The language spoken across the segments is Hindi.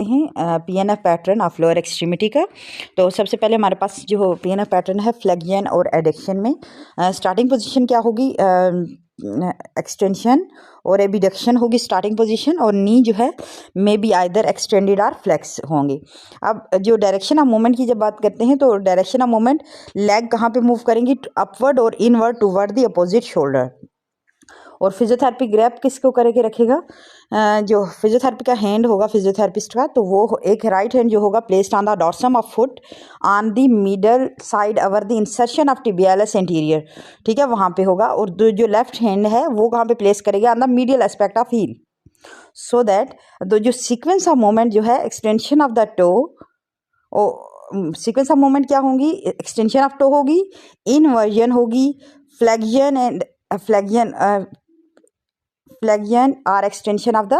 हैं PNF pattern of lower extremity का। तो सबसे पहले हमारे पास जो पीएनएफ पैटर्न है फ्लेक्शन और एडक्शन में स्टार्टिंग पोजीशन क्या होगी, एक्सटेंशन और एबिडक्शन होगी स्टार्टिंग पोजीशन, और नी जो है मे बी आइदर एक्सटेंडेड और फ्लेक्स होंगे। अब जो डायरेक्शन ऑफ मूवमेंट की जब बात करते हैं तो डायरेक्शन ऑफ मूवमेंट लेग कहाँ पे मूव करेंगी, अपवर्ड और inward toward the opposite shoulder. और फिजियोथेरेपी ग्रैप किसको करके रखेगा, जो फिजियोथेरेपी का हैंड होगा फिजियोथेरेपिस्ट का, तो वो एक राइट हैंड जो होगा placed on the dorsum of foot on the middle side our the insertion of tibialis anterior, ठीक है, वहाँ पे होगा। और जो लेफ्ट हैंड है वो कहाँ पे प्लेस करेगा, on the medial aspect of heel, so that जो सीक्वेंस ऑफ मूवमेंट जो है extension of the toe, sequence of movement क्या होंगी, एक्सटेंशन ऑफ टो होगी, इनवर्जन होगी, फ्लेक्शन एंड फ्लेक्शन और एक्सटेंशन ऑफ द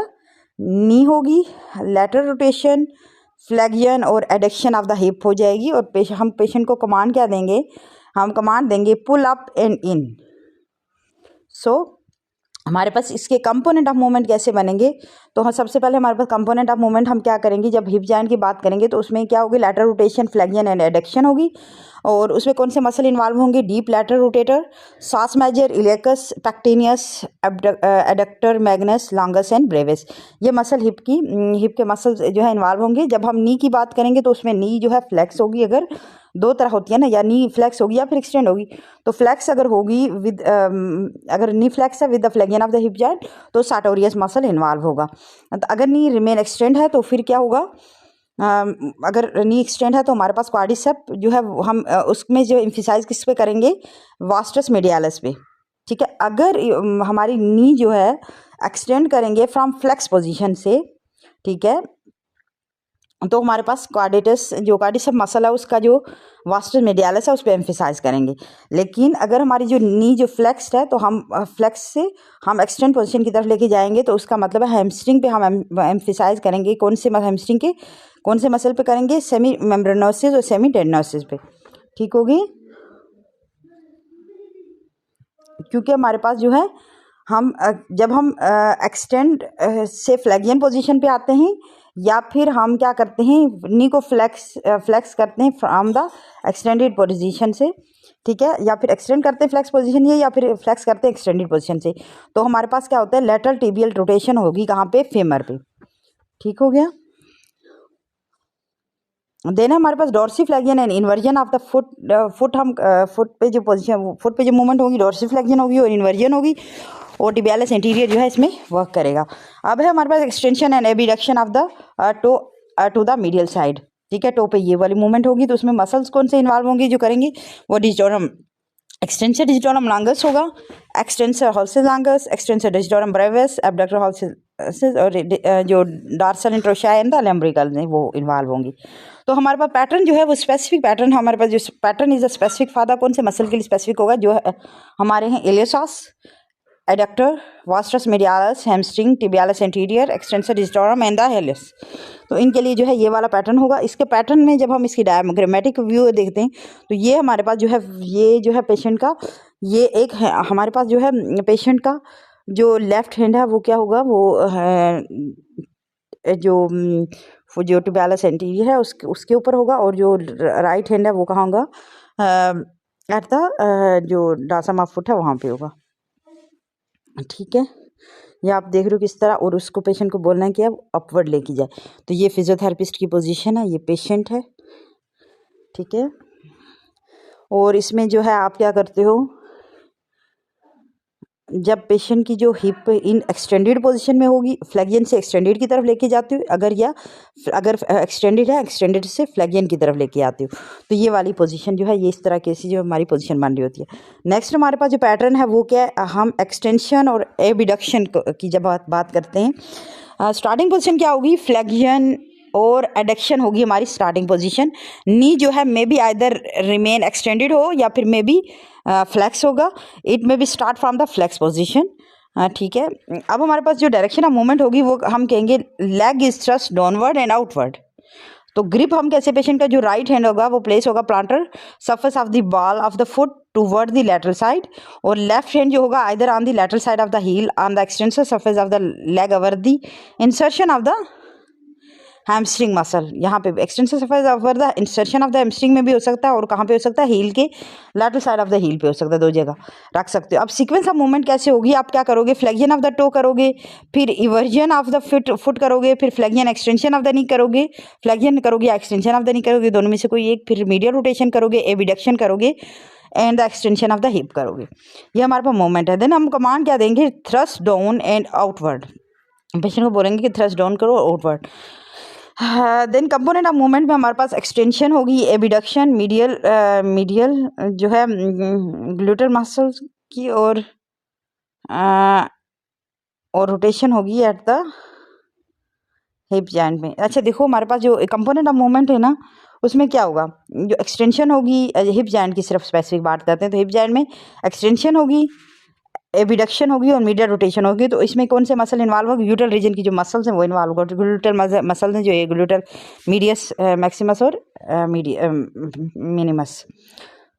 नी होगी, लेटरल रोटेशन, फ्लेक्शन और एडक्शन ऑफ द हिप हो जाएगी। और हम पेशेंट को कमांड क्या देंगे, हम कमांड देंगे पुल अप एंड इन। सो हमारे पास इसके कंपोनेंट ऑफ मूवमेंट कैसे बनेंगे, तो हम सबसे पहले हमारे पास कंपोनेंट ऑफ मूवमेंट हम क्या करेंगे, जब हिप जॉइंट की बात करेंगे तो उसमें क्या होगी, lateral rotation, flexion and adduction होगी। और उसमें कौन से मसल इन्वॉल्व होंगे, deep lateral rotator, psoas major, iliacus, pectineus, adductor magnus, longus and brevis. ये मसल हिप के मसल जो है इन्वॉल्व होंगे। जब हम नी की बात करेंगे तो उसमें नी जो है फ्लेक्स होगी, अगर दो तरह होती है ना, या नी फ्लेक्स होगी या फिर एक्सटेंड होगी। तो फ्लेक्स अगर होगी विद अगर नी फ्लेक्स है with the flexion of the hip joint तो सार्टोरियस मसल इन्वॉल्व होगा। तो अगर नी रिमेन एक्सटेंड है तो फिर क्या होगा, अगर नी एक्सटेंड है तो हमारे पास क्वाड्रिसेप जो है हम उसमें जो एम्फिसाइज किस पे करेंगे, वास्टस मीडियालिस पे, ठीक है। अगर हमारी नी जो है एक्सटेंड करेंगे फ्रॉम फ्लेक्स पोजीशन से, ठीक है, तो हमारे पास क्वाड्रिसेप मसल है उसका जो वास्टस मीडियालिस है उस पर एम्फिसाइज करेंगे। लेकिन अगर हमारी जो नी जो फ्लेक्स्ड है तो हम फ्लेक्स से हम एक्सटेंड पोजीशन की तरफ लेके जाएंगे, तो उसका मतलब है हैमस्ट्रिंग पे हम एम्फिसाइज करेंगे। कौन से हैमस्ट्रिंग के कौन से मसल पे करेंगे, सेमी मेम्ब्रेनोसिस और सेमी टेंडनोसिस पे, ठीक होगी। क्योंकि हमारे पास जो है हम जब हम एक्सटेंड से फ्लेक्शन पोजीशन पे आते हैं, या फिर हम क्या करते हैं, नी को फ्लेक्स करते हैं फ्रॉम द एक्सटेंडेड पोजीशन से, ठीक है, या फिर एक्सटेंड करते हैं फ्लेक्स पोजीशन ये, या फिर फ्लेक्स करते हैं एक्सटेंडेड पोजीशन से। तो हमारे पास क्या होता है, लेटरल टिबियल रोटेशन होगी कहाँ पे, फेमर पे, ठीक हो गया। देन हमारे पास dorsiflexion and inversion of the foot हम फुट पे जो मूवमेंट होगी डॉर्सी फ्लेक्शन होगी और इन्वर्जन होगी, और टिबियालिस एंटीरियर जो है इसमें वर्क करेगा। अब है हमारे पास extension and abduction of the toe to the medial side, ठीक है। टो पे ये वाली मूवमेंट होगी, तो उसमें मसल्स कौन से इन्वॉल्व होंगे जो करेंगे, वो डिजिटोरम एक्सटेंसर डिजिटोरम लॉन्गस होगा, extensor hallucis longus, extensor digitorum brevis, abductor hallucis, और जो dorsal interossei and the lumbrical वो इन्वॉल्व होंगी। तो हमारे पास पैटर्न जो है वो स्पेसिफिक पैटर्न, हमारे पास जो पैटर्न इज अ स्पेसिफिक फादा कौन से मसल के लिए स्पेसिफिक होगा, जो हमारे हैं iliopsoas, adductor, vastus medialis, hamstring, tibialis anterior, extensor digitorum and the hallucis. तो इनके लिए जो है ये वाला पैटर्न होगा। इसके पैटर्न में जब हम इसकी डायग्रामेटिक व्यू देखते हैं तो ये हमारे पास जो है, ये जो है पेशेंट का, ये एक है हमारे पास जो है पेशेंट का जो लेफ्ट हैंड है वो क्या होगा, वो जो टिबियालिस एंटीरियर है उसके ऊपर होगा, और जो राइट हैंड है वो कहाँ होगा, एट द जो डॉर्सम ऑफ फुट है वहाँ पे होगा, ठीक है। ये आप देख रहे हो किस तरह, और उसको पेशेंट को बोलना है कि अब अपवर्ड लेके जाए। तो ये फिजियोथेरेपिस्ट की पोजीशन है, ये पेशेंट है, ठीक है। और इसमें जो है आप क्या करते हो, जब पेशेंट की जो हिप इन एक्सटेंडेड पोजीशन में होगी, फ्लेक्शन से एक्सटेंडेड की तरफ लेके जाते हो, अगर एक्सटेंडेड है एक्सटेंडेड से फ्लेक्शन की तरफ लेके आते हो, तो ये वाली पोजीशन जो है ये इस तरह की जो हमारी पोजीशन बन रही होती है। नेक्स्ट हमारे पास जो पैटर्न है वो क्या है, हम एक्सटेंशन और एबिडक्शन की जब बात करते हैं, स्टार्टिंग पोजीशन क्या होगी, फ्लेक्शन और एडक्शन होगी हमारी स्टार्टिंग पोजीशन। नी जो है may be either remain extended हो या फिर मे बी फ्लेक्स होगा, it may be start from the flex position, ठीक है। अब हमारे पास जो डायरेक्शन ऑफ मूवमेंट होगी वो हम कहेंगे leg is thrust downward and outward. तो ग्रिप हम कैसे, पेशेंट का जो राइट हैंड होगा वो प्लेस होगा plantar surface of the ball of the foot toward the lateral side, और लेफ्ट हैंड जो होगा either on the lateral side of the heel on the extensor surface of the leg over the insertion of the hamstring muscle, यहाँ पे extension of the insertion of the hamstring में भी हो सकता है, और कहाँ पे हो सकता है, हील के lateral side of the heel पे हो सकता है, दो जगह रख सकते हो। अब सीक्वेंस ऑफ मूवमेंट कैसे होगी, आप क्या करोगे, फ्लेक्शन ऑफ द टो करोगे, फिर इवर्जन ऑफ द फुट करोगे, फिर फ्लेक्शन एक्सटेंशन ऑफ द नी करोगे, फ्लेक्शन करोगे या एक्सटेंशन ऑफ द नी करोगे, दोनों में से कोई एक, फिर मीडियल रोटेशन करोगे, एबिडक्शन करोगे and the extension of the hip करोगे। ये हमारे पास मूवमेंट है। देन हम कमांड क्या देंगे, thrust down and outward. Patient को बोलेंगे कि थ्रस्ट डाउन करो, outward. Then component of movement में हमारे पास एक्सटेंशन होगी, एबिडक्शन, मीडियल जो है ग्लूटल मसल्स की, और रोटेशन होगी एट द हिप जॉइंट में। अच्छा देखो, हमारे पास जो कंपोनेंट ऑफ मूवमेंट है ना, उसमें क्या होगा, जो एक्सटेंशन होगी, हिप जॉइंट की सिर्फ स्पेसिफिक बात करते हैं, तो हिप जॉइंट में एक्सटेंशन होगी, एबिडक्शन होगी और मीडियल रोटेशन होगी। तो इसमें कौन से मसल इन्वॉल्व होगी, ग्लूटल रीजन की जो मसल्स हैं वो इन्वॉल्व होगा। ग्लूटल मसल हैं जो ये ग्लूटल मीडियस मैक्सिमस और मिनिमस,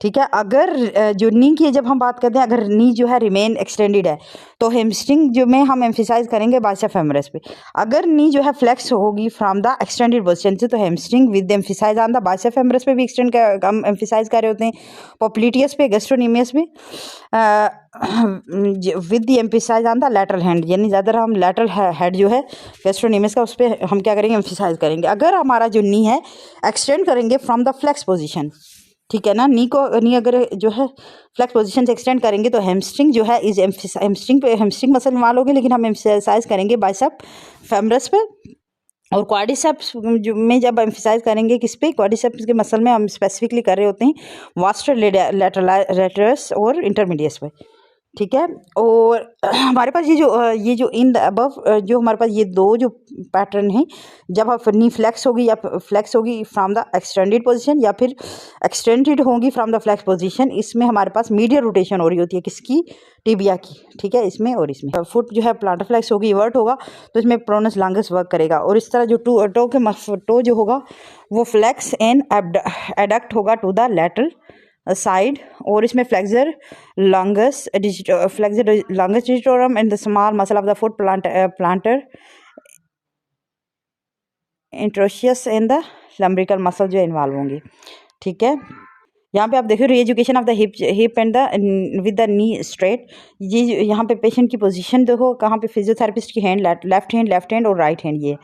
ठीक है। अगर जो नी की जब हम बात करते हैं, अगर नी जो है रिमेन एक्सटेंडेड है, तो हेमस्ट्रिंग जो में हम एम्फिसाइज करेंगे बाइसेप फेमोरस पे। अगर नी जो है फ्लेक्स होगी फ्रॉम द एक्सटेंडेड पोजीशन से, तो hamstring with emphasis on the bicep femoris पे भी एक्सटेंड हम एम्फिसाइज कर रहे होते हैं, पॉप्लिटियस पे, गैस्ट्रोनीमियस पे, with the emphasise on the lateral hand, यानी ज़्यादा हम लैटरल हेड जो है गैस्ट्रोनीमियस का, उस पर हम क्या करेंगे, एम्फिसाइज करेंगे। अगर हमारा जो नी है एक्सटेंड करेंगे फ्रॉम द फ्लेक्स पोजीशन, ठीक है ना, नी अगर जो है फ्लेक्स पोजीशन से एक्सटेंड करेंगे, तो हैमस्ट्रिंग जो है इस हैमस्ट्रिंग मसल इन्वॉल्व होगी, लेकिन हम एम्फसाइज करेंगे बाइसेप फेमोरस पे। और क्वाड्रिसेप्स में जब एम्फसाइज करेंगे किस पे, क्वाड्रिसेप्स के मसल में हम स्पेसिफिकली कर रहे होते हैं वास्टर लैटरस और इंटरमीडियस पे, ठीक है। और हमारे पास ये जो इन द अबव जो हमारे पास ये दो जो पैटर्न हैं, जब आप नी फ्लेक्स होगी या फ्लेक्स होगी फ्रॉम द एक्सटेंडेड पोजीशन, या फिर एक्सटेंडेड होगी फ्रॉम द फ्लेक्स पोजीशन, इसमें हमारे पास मीडियल रोटेशन हो रही होती है, किसकी, टिबिया की, ठीक है, इसमें और इसमें। फुट जो है प्लांटर फ्लेक्स होगी, इवर्ट होगा, तो इसमें प्रोनस लॉन्गस वर्क करेगा। और इस तरह जो टो जो होगा वो फ्लेक्स एंड एडक्ट होगा टू द लैटरल साइड, और इसमें flexor longus digitorum and the small muscle of the foot plantar interossei and the lumbrical muscle जो इन्वॉल्व होंगे, ठीक है। यहाँ पे आप देखो reeducation of the hip and the with the knee straight. ये यहाँ पे पेशेंट की पोजीशन देखो, कहाँ पे फिजियोथेरेपिस्ट की हैंड लेफ्ट हैंड और राइट हैंड। ये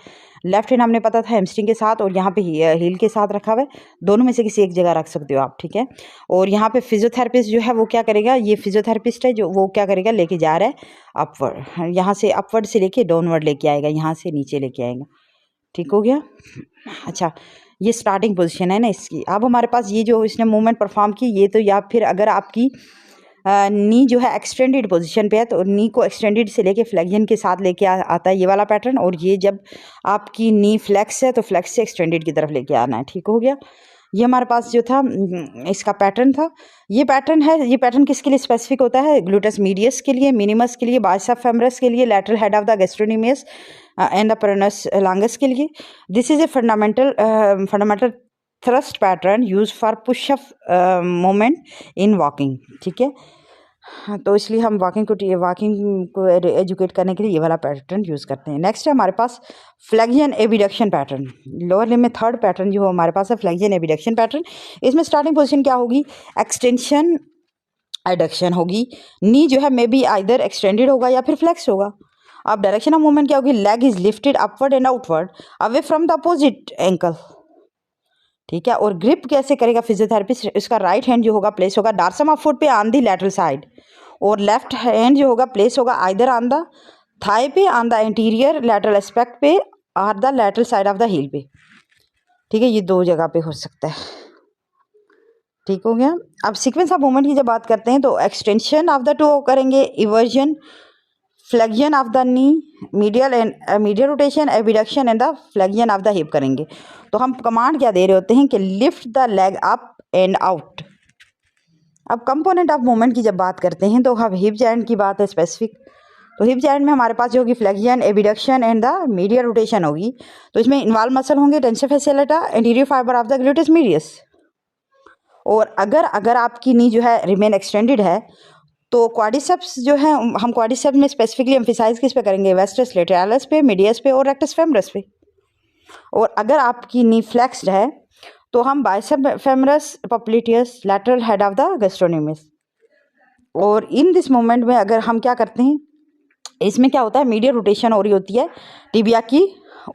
लेफ्ट हैंड हमने पता था हैमस्ट्रिंग के साथ, और यहाँ पे हील के साथ रखा हुआ है, दोनों में से किसी एक जगह रख सकते हो आप, ठीक है। और यहाँ पे फिजियोथेरेपिस्ट जो है वो क्या करेगा, ये फिजियोथेरेपिस्ट है जो वो क्या करेगा, लेके जा रहा है अपवर्ड, यहाँ से अपवर्ड से लेके डाउनवर्ड लेके आएगा, यहाँ से नीचे लेके आएगा, ठीक हो गया। अच्छा, ये स्टार्टिंग पोजीशन है ना इसकी। अब हमारे पास ये जो इसने मूवमेंट परफॉर्म की, ये तो, या फिर अगर आपकी नी जो है एक्सटेंडेड पोजीशन पे है, तो नी को एक्सटेंडेड से लेके फ्लेक्शन के साथ लेके आता है ये वाला पैटर्न, और ये जब आपकी नी फ्लेक्स है तो फ्लेक्स से एक्सटेंडेड की तरफ लेके आना है, ठीक हो गया। ये हमारे पास जो था इसका पैटर्न था। ये पैटर्न है, ये पैटर्न किसके लिए स्पेसिफिक होता है, ग्लूटस मीडियस के लिए, मिनिमस के लिए, बाइसेप फेमोरस के लिए, lateral head of the gastrocnemius and the peroneus longus के लिए। This is a fundamental thrust pattern use for push up moment in walking, ठीक है। हाँ, तो इसलिए हम वॉकिंग को एजुकेट करने के लिए ये वाला पैटर्न यूज़ करते हैं। नेक्स्ट है हमारे पास फ्लेक्शन एबिडक्शन पैटर्न। लोअर लिम्ब में थर्ड पैटर्न जो हमारे पास है फ्लेक्शन एबिडक्शन पैटर्न। इसमें स्टार्टिंग पोजीशन क्या होगी, एक्सटेंशन एडक्शन होगी। नी जो है मे बी आइदर एक्सटेंडेड होगा या फिर फ्लेक्स होगा। अब डायरेक्शन ऑफ मूवमेंट क्या होगी, leg is lifted upward and outward away from the opposite ankle, ठीक है। और ग्रिप कैसे करेगा फिजियोथेरेपिस्ट, इसका राइट हैंड जो होगा प्लेस होगा डार्सम ऑफ फुट पे ऑन दी लैटरल साइड, और लेफ्ट हैंड जो होगा प्लेस होगा आइदर ऑन द थाई पे, on the interior lateral aspect पे, और the lateral side of the heel पे, ठीक है। ये दो जगह पे हो सकता है, ठीक हो गया। अब सीक्वेंस ऑफ मूवमेंट की जब बात करते हैं तो एक्सटेंशन ऑफ द टो करेंगे, eversion, flexion of the knee, medial rotation, abduction and the flexion of the hip करेंगे। तो हम कमांड क्या दे रहे होते हैं कि lift the leg up and out. अब कंपोनेंट ऑफ मूवमेंट की जब बात करते हैं तो हम हिप जॉइंट की बात है स्पेसिफिक। तो हिप जॉइंट में हमारे पास जो होगी flexion, abduction and the medial rotation होगी। तो इसमें इन्वॉल्व मसल होंगे tensor fasciae latae, anterior fiber of the gluteus medius. और अगर आपकी नी जो है रिमेन एक्सटेंडेड है तो क्वाड्रिसेप्स जो है, हम क्वाड्रिसेप्स में स्पेसिफिकली एम्फिसाइज किस पे करेंगे, वेस्टस लेटरालिस पे, मीडियस पे और रेक्टस फेमोरस पे, और अगर आपकी नी फ्लेक्स्ड है तो हम bicep femoris popliteus lateral head of the gastrocnemius. और इन दिस मोमेंट में अगर हम क्या करते हैं, इसमें क्या होता है, मीडियल रोटेशन हो रही होती है टिबिया की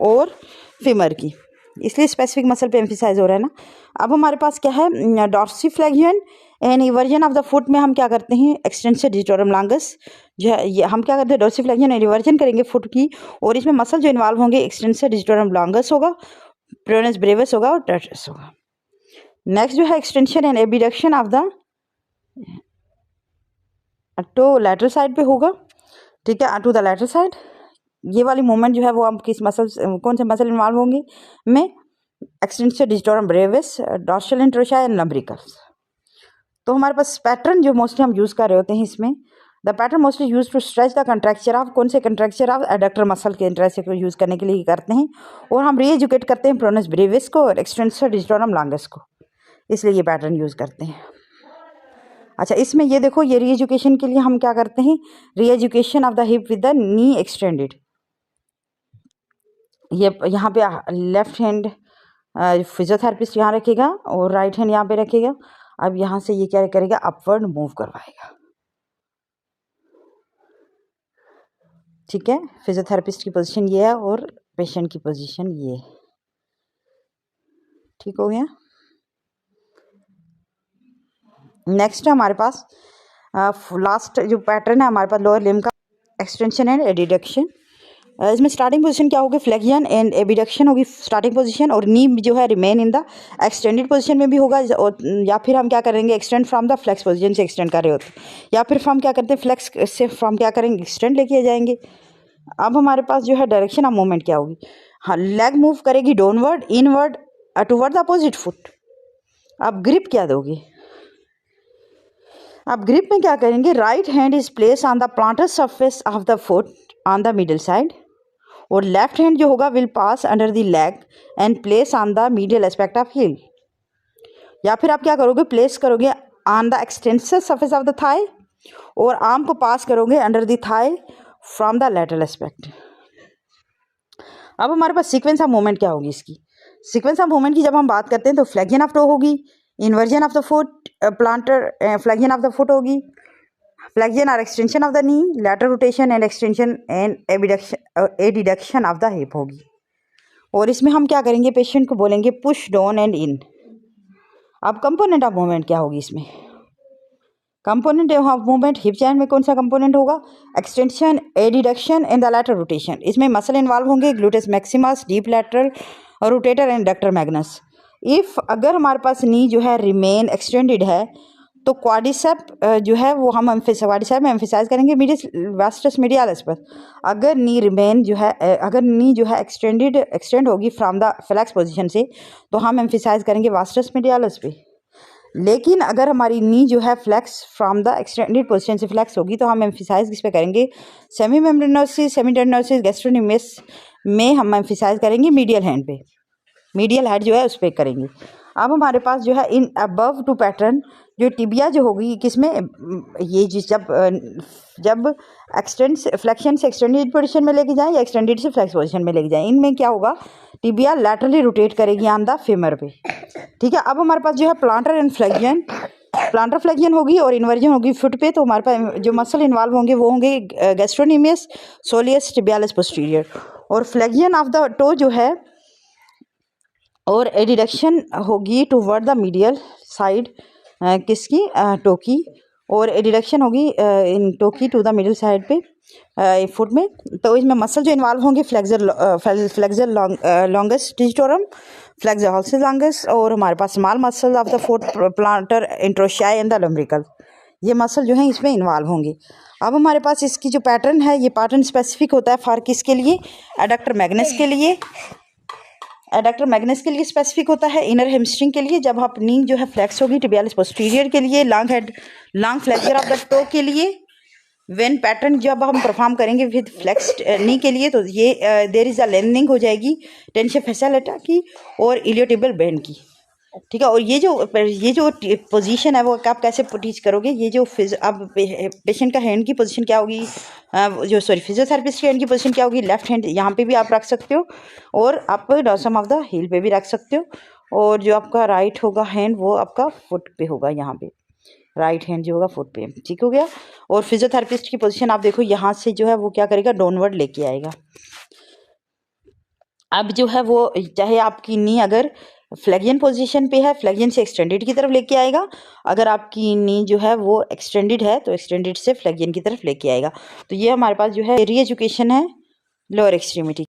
और फीमर की, इसलिए स्पेसिफिक मसल पे एम्फिसाइज हो रहा है ना। अब हमारे पास क्या है, dorsiflexion and eversion of the foot में हम क्या करते हैं, एक्सटेंसर डिजिटोरम लॉन्गस जो है ये हम क्या करते हैं, डॉर्सिफ्लेक्सियन एंड इवर्जन करेंगे फुट की, और इसमें मसल जो इन्वॉल्व होंगे एक्सटेंसर डिजिटोरम लॉन्गस होगा, प्रोनस ब्रेविस होगा और टर्टस होगा। नेक्स्ट जो है extension and abduction of the toe lateral side पे होगा, ठीक है, टू द लैटरल साइड। ये वाली मूवमेंट जो है वो हम किस मसल, कौन से मसल इन्वॉल्व होंगे में, extensor digitorum brevis, dorsal interossei and lumbricals. तो हमारे पास पैटर्न जो मोस्टली हम यूज़ कर रहे होते हैं इसमें, the pattern mostly use to stretch the contracture of, कौन से कंट्रैक्चर ऑफ एडक्टर मसल के इंटरेस्ट को यूज़ करने के लिए करते हैं, और हम रीएजुकेट करते हैं प्रोनस ब्रेविस को और एक्सटेंसर डिजिटोरम लॉन्गस को, इसलिए ये पैटर्न यूज़ करते हैं। अच्छा, इसमें ये देखो, ये रीएजुकेशन के लिए हम क्या करते हैं, re-education of the hip with the knee extended. ये यहाँ पे लेफ्ट हैंड फिजियोथेरेपिस्ट यहाँ रखेगा और राइट हैंड यहाँ पे रखेगा। अब यहाँ से ये क्या करेगा, अपवर्ड मूव करवाएगा, ठीक है। फिजियोथेरेपिस्ट की पोजीशन ये है और पेशेंट की पोजीशन ये, ठीक हो गया। नेक्स्ट है हमारे पास लास्ट जो पैटर्न है हमारे पास लोअर लिम्ब का, एक्सटेंशन एंड एडिडक्शन। इसमें स्टार्टिंग पोजीशन क्या होगी, फ्लेक्सियन एंड एबिडक्शन होगी स्टार्टिंग पोजीशन, और नी जो है remain in the extended position में भी होगा, और या फिर हम क्या करेंगे, extend from the flex position से एक्सटेंड कर रहे होते हैं, या फिर हम क्या करते हैं, फ्लेक्स से फ्रॉम क्या करेंगे, एक्सटेंड लेके जाएंगे। अब हमारे पास जो है डायरेक्शन ऑफ मूवमेंट क्या होगी, हाँ, लेग मूव करेगी downward, inward, toward the opposite foot. अब ग्रिप क्या दोगे, अब ग्रिप में क्या करेंगे, right hand is place on the plantar surface of the foot on the middle side, और लेफ्ट हैंड जो होगा will pass under the leg and place on the medial aspect of heel. या फिर आप क्या करोगे, प्लेस करोगे on the extensor surface of the thigh, और आर्म को पास करोगे under the thigh from the lateral aspect. अब हमारे पास सीक्वेंस ऑफ मूवमेंट क्या होगी, इसकी सीक्वेंस ऑफ मूवमेंट की जब हम बात करते हैं तो फ्लेक्सियन ऑफ टो होगी, inversion of the foot, plantar flexion of the foot होगी, फ्लेक्सियन और extension of the knee, lateral rotation and extension and adduction of the hip होगी। और इसमें हम क्या करेंगे, पेशेंट को बोलेंगे पुश डाउन एंड इन। अब कंपोनेंट ऑफ मूवमेंट क्या होगी, इसमें component of movement hip joint में कौन सा कंपोनेंट होगा, extension, adduction and the lateral rotation. इसमें मसल इन्वॉल्व होंगे, gluteus maximus, deep lateral rotator and adductor magnus. If अगर हमारे पास नी जो है रिमेन एक्सटेंडेड है तो क्वाड्रिसेप जो है वो हम क्वाड्रिसेप में एम्फेसाइज करेंगे वास्टस मीडियालिस पर। अगर नी रिमेन जो है अगर नी जो है एक्सटेंड होगी फ्रॉम द फ्लैक्स पोजीशन से तो हम एम्फेसाइज करेंगे वास्टस मीडियालिस पे। लेकिन अगर हमारी नी जो है flex from the extended position से फ्लैक्स होगी तो हम एम्फेसाइज किस पे करेंगे, सेमी मेम्ब्रेनोसिस, सेमी टेंडनोसिस, गैस्ट्रोनोमिस में हम एम्फेसाइज करेंगे मीडियल हैंड पे, मीडियल हेड जो है उस पर करेंगे। अब हमारे पास जो है इन अबव टू पैटर्न जो टिबिया जो होगी किसमें, ये जब एक्सटेंड फ्लेक्शन से एक्सटेंडेड पोजीशन में लेके जाएं या एक्सटेंडेड से फ्लेक्स पोजीशन में लेके जाएं, इनमें क्या होगा, टिबिया लैटरली रोटेट करेगी ऑन द फेमर पे, ठीक है। अब हमारे पास जो है planter and flexion, planter flexion होगी और इन्वर्जन होगी फुट पे, तो हमारे पास जो मसल इन्वॉल्व होंगे वो होंगे गैस्ट्रोनोमियस, सोलियस, टिबियालिस पोस्टीरियर, और फ्लेक्शन ऑफ द टो जो है और एडिडक्शन होगी टुवर्ड द मीडियल साइड किसकी, टो की, और एडिडक्शन होगी इन टो की टू द मिडिल साइड पे फुट में। तो इसमें मसल जो इन्वॉल्व होंगे flexor longus digitorum, flexor hallucis longus, और हमारे पास small muscle of the foot, plantar interossei and the lumbrical, ये मसल जो है इसमें इन्वॉल्व होंगे। अब हमारे पास इसकी जो पैटर्न है, ये पैटर्न स्पेसिफिक होता है फॉर किसके लिए, एडक्टर मैग्नस के लिए, एडक्टर मैग्नस के लिए स्पेसिफिक होता है, इनर हेमस्ट्रिंग के लिए जब आप नी जो है फ्लेक्स होगी, टिबियालिस पोस्टीरियर के लिए, long flexure of the to के लिए, व्हेन पैटर्न जब हम परफॉर्म करेंगे विद फ्लेक्स्ड नी के लिए तो ये देयर इज अ लेंथनिंग हो जाएगी टेंशन फैसा लेटा की और इलियोटिबल बैंड की। ठीक है। और ये जो पोजीशन है वो आप कैसे टीच करोगे, ये जो अब पेशेंट का हैंड की पोजीशन क्या होगी, फिजियोथेरेपिस्ट की हैंड की पोजीशन क्या होगी, लेफ्ट हैंड यहाँ पे भी आप रख सकते हो और आप डॉर्सम ऑफ द हील पे भी रख सकते हो, और जो आपका राइट होगा हैंड वो आपका फुट पे होगा, यहाँ पे राइट हैंड जो होगा फुट पे। ठीक हो गया। और फिजियोथेरेपिस्ट की पोजीशन आप देखो यहाँ से जो है वो क्या करेगा, डाउनवर्ड लेके आएगा। अब जो है वो चाहे आपकी नी अगर फ्लेक्सियन पोजीशन पे है, फ्लेक्सियन से एक्सटेंडेड की तरफ लेके आएगा। अगर आपकी नी जो है वो एक्सटेंडेड है तो एक्सटेंडेड से फ्लेक्सियन की तरफ लेके आएगा। तो ये हमारे पास जो है री एजुकेशन है लोअर एक्सट्रीमिटी।